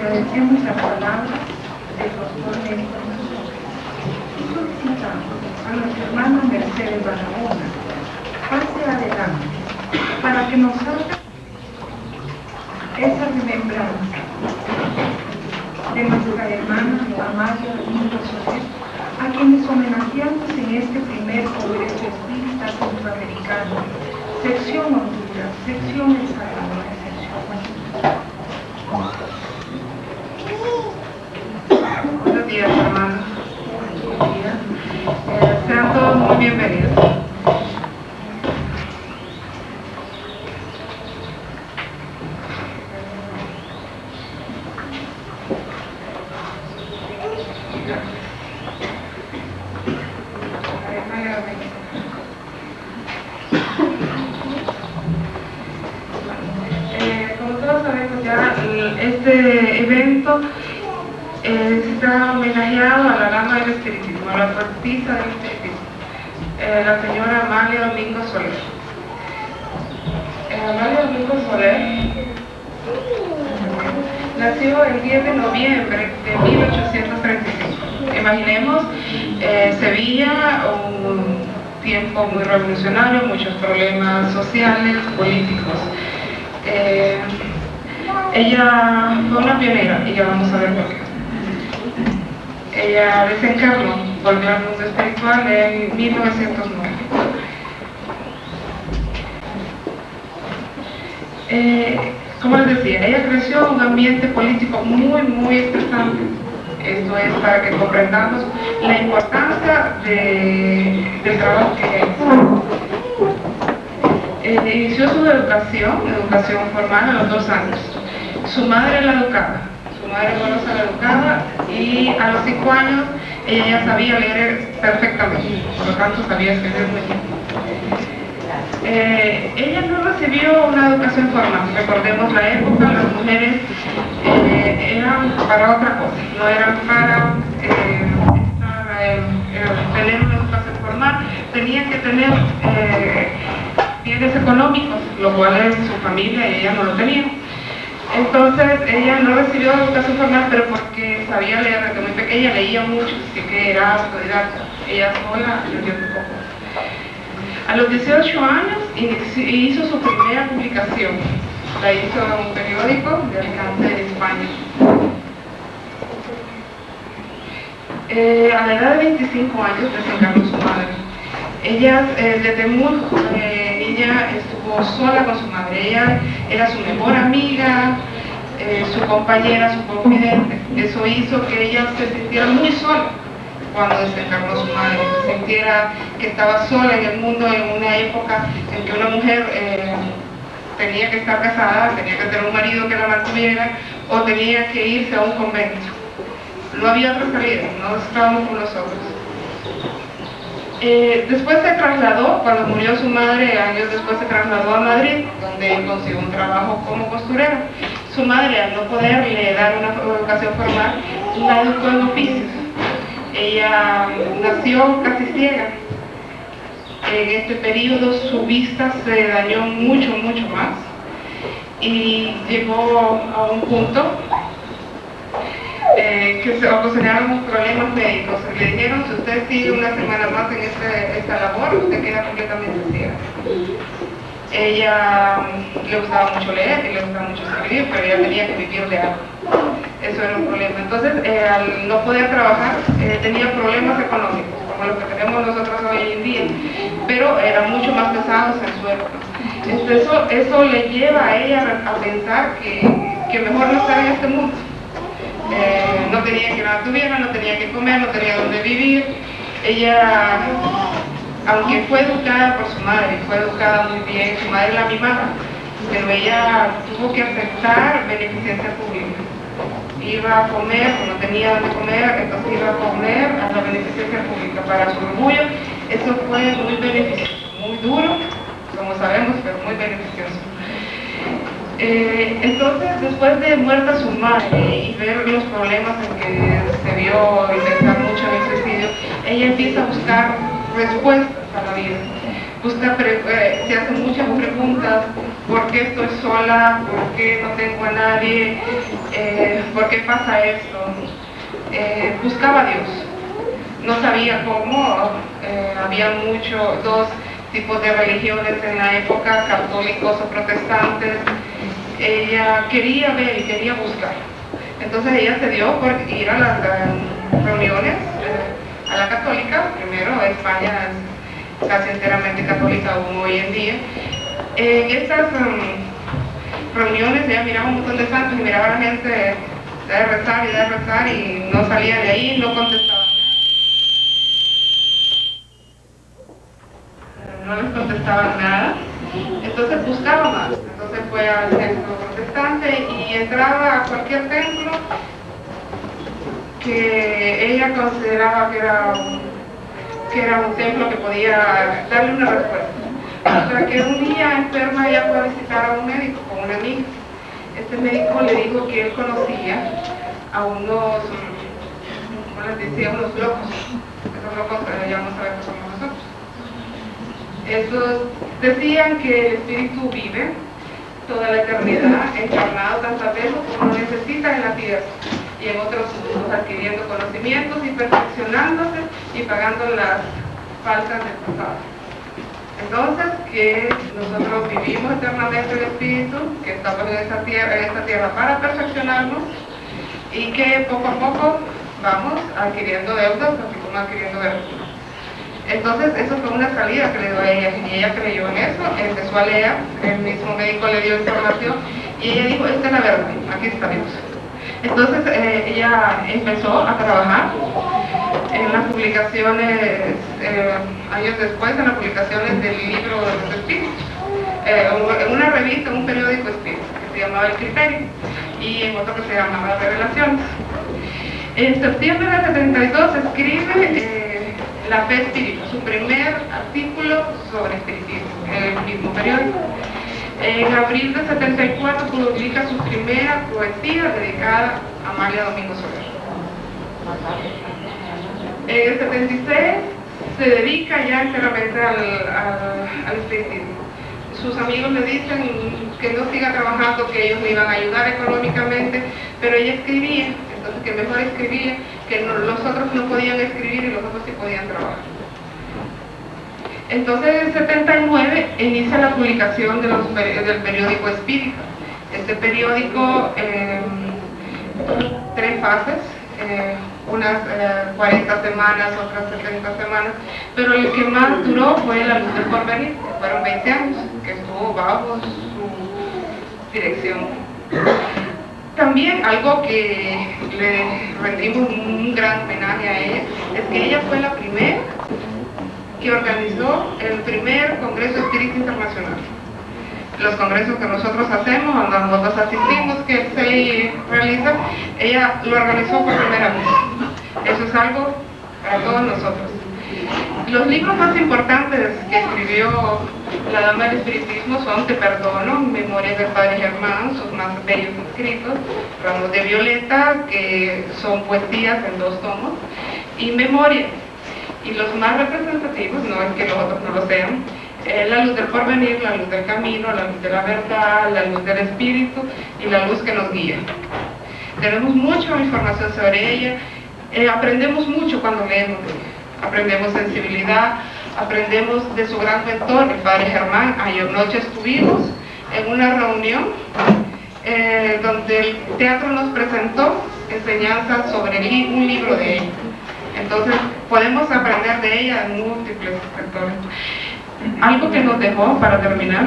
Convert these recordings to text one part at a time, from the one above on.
agradecemos las palabras del doctor Néstor y solicitamos a nuestra hermana Mercedes Barahona pase adelante para que nos haga esa remembranza de nuestra hermana Amalia Domingo Soler, a quienes homenajeamos en este primer Congreso Espírita Centroamericano, sección Honduras, sección El Salvador, sección. Buenos días, hermanos. Buenos días. Sean todos muy bienvenidos. Este evento está homenajeado a la dama del espiritismo, a la artista del espiritismo, la señora Amalia Domingo Soler. Amalia Domingo Soler nació el 10 de noviembre de 1835. Imaginemos Sevilla, un tiempo muy revolucionario, muchos problemas sociales, políticos. Ella fue una pionera y ya vamos a ver por qué. Ella desencarnó, volvió al mundo espiritual en 1909. Como les decía, ella creció en un ambiente político muy estresante. Esto es para que comprendamos la importancia del trabajo que ella hizo. Inició su educación formal a los 2 años. Su madre la educaba, su madre golosa la educaba, y a los 5 años ella ya sabía leer perfectamente, por lo tanto sabía escribir muy bien. Ella no recibió una educación formal. Recordemos la época, las mujeres eran para otra cosa, no eran para tener una educación formal, tenían que tener bienes económicos, lo cual en su familia ella no lo tenía. Entonces ella no recibió educación formal, pero porque sabía leer desde muy pequeña, leía mucho, así que era autodidacta. Ella sola leyó un poco. A los 18 años hizo su primera publicación. La hizo en un periódico de Alicante, España. A la edad de 25 años desencarnó su madre. Ella desde muy niña estuvo sola con su madre. Ella era su mejor amiga, su compañera, su confidente. Eso hizo que ella se sintiera muy sola cuando desencarnó su madre, se sintiera que estaba sola en el mundo en una época en que una mujer tenía que estar casada, tenía que tener un marido que la mantuviera o tenía que irse a un convento. No había otra salida, no estábamos con nosotros. Después se trasladó, cuando murió su madre, años después se trasladó a Madrid, donde consiguió un trabajo como costurera. Su madre, al no poderle dar una educación formal, la educó en oficios. Ella nació casi ciega. En este periodo su vista se dañó mucho más y llegó a un punto que se ocasionaron problemas médicos. Le dijeron: si usted sigue una semana más en esta labor, usted queda completamente ciega. Ella le gustaba mucho leer y le gustaba mucho escribir, pero ella tenía que vivir de algo. Eso era un problema. Entonces, al no poder trabajar, tenía problemas económicos, como los que tenemos nosotros hoy en día, pero eran mucho más pesados en su época. Eso le lleva a ella a pensar que mejor no estar en este mundo. No tenía que la tuviera, no tenía que comer, no tenía dónde vivir. Ella, aunque fue educada por su madre, fue educada muy bien, su madre la mimaba, pero ella tuvo que aceptar beneficencia pública. Iba a comer, no tenía dónde comer, entonces iba a comer a la beneficencia pública. Para su orgullo, eso fue muy beneficioso, muy duro, como sabemos, pero muy beneficioso. Entonces, después de muerta su madre y ver los problemas en que se vio y pensar mucho en el suicidio, ella empieza a buscar respuestas a la vida. Se hace muchas preguntas: ¿por qué estoy sola? ¿Por qué no tengo a nadie? ¿Por qué pasa esto? Buscaba a Dios. No sabía cómo. Había dos tipos de religiones en la época, católicos o protestantes. Ella quería ver y quería buscar. Entonces ella se dio por ir a las reuniones, a la católica. Primero, España es casi enteramente católica aún hoy en día. En estas reuniones ella miraba un montón de santos y miraba a la gente de rezar y no salía de ahí, no contestaba. No les contestaban nada, entonces buscaba más. Entonces fue al templo protestante y entraba a cualquier templo que ella consideraba que era un templo que podía darle una respuesta. O sea que un día enferma ella fue a visitar a un médico con una amiga. Este médico le dijo que él conocía a unos, ¿cómo les decía? Unos locos. Esos locos ya no saben qué somos nosotros. Estos decían que el espíritu vive toda la eternidad, encarnado tantas veces como necesita en la tierra y en otros mundos, adquiriendo conocimientos y perfeccionándose y pagando las faltas del pasado. Entonces, que nosotros vivimos eternamente el espíritu, que estamos en esta tierra para perfeccionarnos y que poco a poco vamos adquiriendo deudas, así como adquiriendo deudas. Entonces, eso fue una salida que le dio a ella, y ella creyó en eso, empezó a leer, el mismo médico le dio información, y ella dijo, esta es la verdad, aquí está Dios. Entonces, ella empezó a trabajar en las publicaciones, años después, en las publicaciones del libro de los espíritus, en una revista, en un periódico espírita, que se llamaba El Criterio, y en otro que se llamaba Revelaciones. En septiembre del 72 escribe La Fe Espírita, su primer artículo sobre espiritismo, en el mismo periódico. En abril del 74 publica su primera poesía dedicada a Amalia Domingo Soler. En el 76 se dedica ya enteramente al espiritismo. Sus amigos le dicen que no siga trabajando, que ellos le iban a ayudar económicamente, pero ella escribía, entonces que mejor escribía, que los otros no podían escribir y los otros sí podían trabajar. Entonces en 79 inicia la publicación del periódico Espírita. Este periódico, 3 fases, unas 40 semanas, otras 70 semanas, pero el que más duró fue La Luz del Porvenir, que fueron 20 años, que estuvo bajo su dirección. También algo que le rendimos un gran homenaje a ella, es que ella fue la primera que organizó el primer Congreso Espírita Internacional. Los congresos que nosotros hacemos, cuando nosotros asistimos, que se realiza, ella lo organizó por primera vez. Eso es algo para todos nosotros. Los libros más importantes que escribió la dama del espiritismo son Te Perdono, Memorias del Padre Germán, sus más bellos escritos, Ramos de Violeta, que son poesías en 2 tomos, y Memorias. Y los más representativos, no es que los otros no lo sean, La Luz del Porvenir, La Luz del Camino, La Luz de la Verdad, La Luz del Espíritu y La Luz que nos guía. Tenemos mucha información sobre ella, aprendemos mucho cuando leemos de ella. Aprendemos sensibilidad, aprendemos de su gran mentor, el Padre Germán. Anoche estuvimos en una reunión donde el teatro nos presentó enseñanzas sobre un libro de ella. Entonces podemos aprender de ella en múltiples sectores. Algo que nos dejó, para terminar,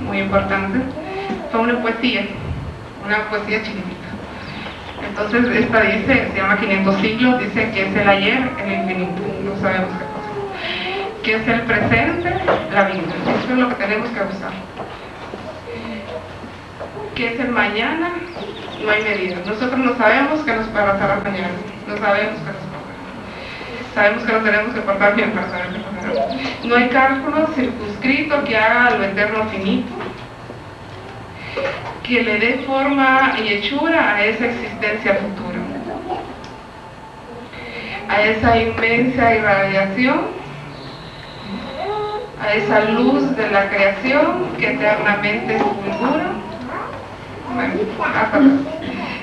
muy importante, fue una poesía chiquitita. Entonces esta dice, se llama 500 siglos, dice que es el ayer, el infinito, no sabemos qué cosa. Que es el presente, la vida. Eso es lo que tenemos que usar. Que es el mañana, no hay medida. Nosotros no sabemos qué nos pasará mañana, no sabemos qué nos pasará. Sabemos que nos tenemos que portar bien para saber qué pasará. No hay cálculo circunscrito que haga lo eterno finito, que le dé forma y hechura a esa existencia futura, a esa inmensa irradiación, a a esa luz de la creación que eternamente fulgura. Bueno, hasta luego.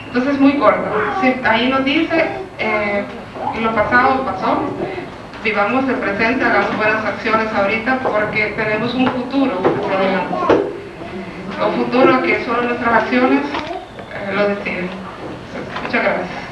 Entonces, muy corto. Sí, ahí nos dice, lo pasado pasó, vivamos el presente, hagamos buenas acciones ahorita porque tenemos un futuro por delante. Un futuro que solo nuestras acciones lo deciden. Muchas gracias.